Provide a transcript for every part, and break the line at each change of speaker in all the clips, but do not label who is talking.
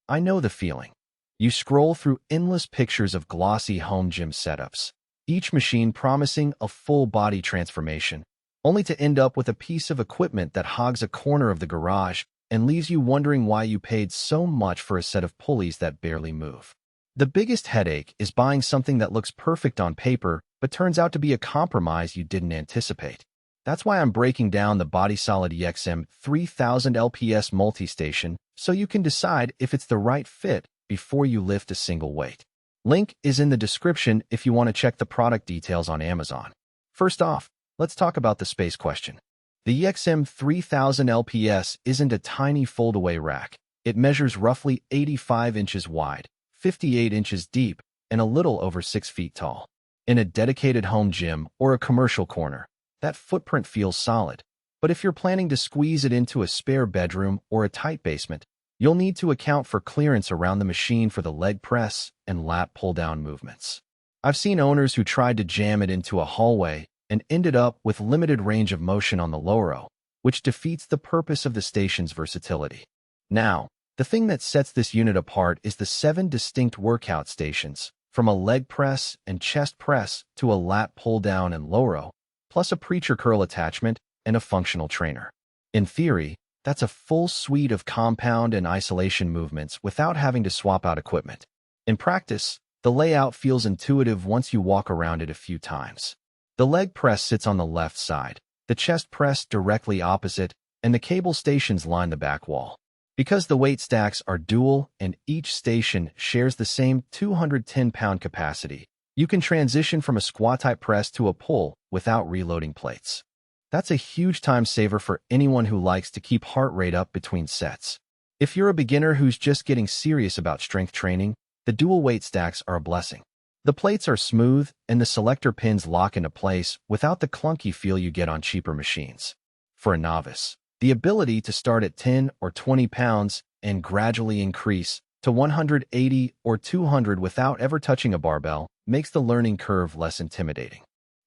I know the feeling. You scroll through endless pictures of glossy home gym setups, each machine promising a full body transformation, only to end up with a piece of equipment that hogs a corner of the garage and leaves you wondering why you paid so much for a set of pulleys that barely move. The biggest headache is buying something that looks perfect on paper but turns out to be a compromise you didn't anticipate. That's why I'm breaking down the BodySolid EXM3000LPS multi-station so you can decide if it's the right fit before you lift a single weight. Link is in the description if you want to check the product details on Amazon. First off, let's talk about the space question. The EXM3000LPS isn't a tiny fold-away rack. It measures roughly 85 inches wide, 58 inches deep, and a little over 6 feet tall. In a dedicated home gym or a commercial corner, that footprint feels solid. But if you're planning to squeeze it into a spare bedroom or a tight basement, you'll need to account for clearance around the machine for the leg press and lat pull-down movements. I've seen owners who tried to jam it into a hallway and ended up with limited range of motion on the low row, which defeats the purpose of the station's versatility. Now, the thing that sets this unit apart is the 7 distinct workout stations, from a leg press and chest press to a lat pull-down and low row, plus a preacher curl attachment and a functional trainer. In theory, that's a full suite of compound and isolation movements without having to swap out equipment. In practice, the layout feels intuitive once you walk around it a few times. The leg press sits on the left side, the chest press directly opposite, and the cable stations line the back wall. Because the weight stacks are dual and each station shares the same 210-pound capacity, you can transition from a squat-type press to a pull without reloading plates. That's a huge time saver for anyone who likes to keep heart rate up between sets. If you're a beginner who's just getting serious about strength training, the dual weight stacks are a blessing. The plates are smooth and the selector pins lock into place without the clunky feel you get on cheaper machines. For a novice, the ability to start at 10 or 20 pounds and gradually increase to 180 or 200 without ever touching a barbell makes the learning curve less intimidating.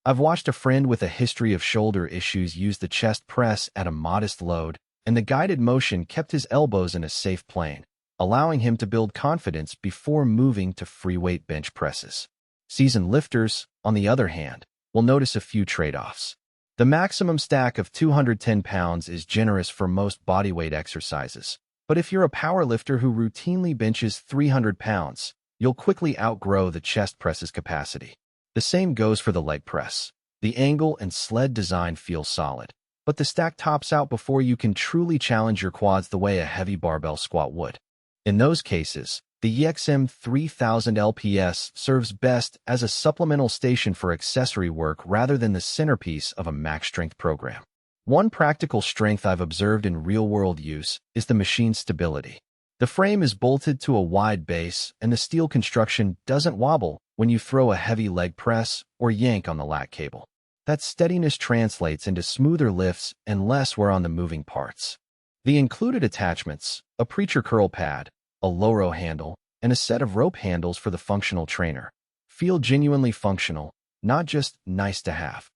I've watched a friend with a history of shoulder issues use the chest press at a modest load, and the guided motion kept his elbows in a safe plane, allowing him to build confidence before moving to free weight bench presses. Seasoned lifters, on the other hand, will notice a few trade-offs. The maximum stack of 210 pounds is generous for most bodyweight exercises, but if you're a power lifter who routinely benches 300 pounds, you'll quickly outgrow the chest press's capacity. The same goes for the leg press. The angle and sled design feel solid, but the stack tops out before you can truly challenge your quads the way a heavy barbell squat would. In those cases, the EXM3000LPS serves best as a supplemental station for accessory work rather than the centerpiece of a max strength program. One practical strength I've observed in real-world use is the machine's stability. The frame is bolted to a wide base, and the steel construction doesn't wobble when you throw a heavy leg press or yank on the lat cable. That steadiness translates into smoother lifts and less wear on the moving parts. The included attachments, a preacher curl pad, a low row handle, and a set of rope handles for the functional trainer, feel genuinely functional, not just nice to have.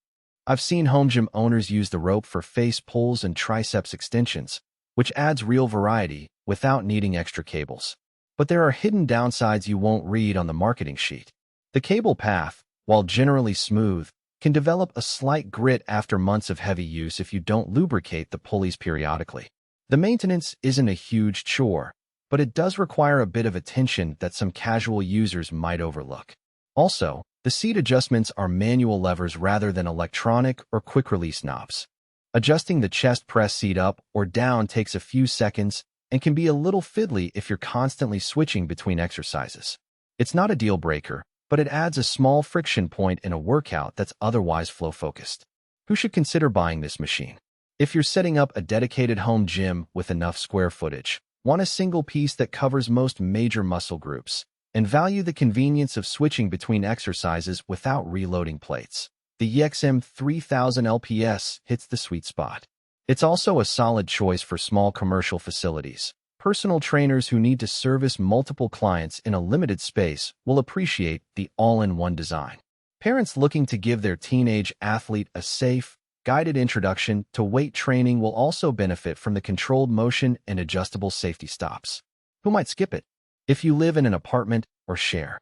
I've seen home gym owners use the rope for face pulls and triceps extensions, which adds real variety without needing extra cables. But there are hidden downsides you won't read on the marketing sheet. The cable path, while generally smooth, can develop a slight grit after months of heavy use if you don't lubricate the pulleys periodically. The maintenance isn't a huge chore, but it does require a bit of attention that some casual users might overlook. Also, the seat adjustments are manual levers rather than electronic or quick-release knobs. Adjusting the chest press seat up or down takes a few seconds and can be a little fiddly if you're constantly switching between exercises. It's not a deal breaker, but it adds a small friction point in a workout that's otherwise flow-focused. Who should consider buying this machine? If you're setting up a dedicated home gym with enough square footage, want a single piece that covers most major muscle groups, and value the convenience of switching between exercises without reloading plates, the EXM3000LPS hits the sweet spot. It's also a solid choice for small commercial facilities. Personal trainers who need to service multiple clients in a limited space will appreciate the all-in-one design. Parents looking to give their teenage athlete a safe, guided introduction to weight training will also benefit from the controlled motion and adjustable safety stops. Who might skip it? if you live in an apartment or share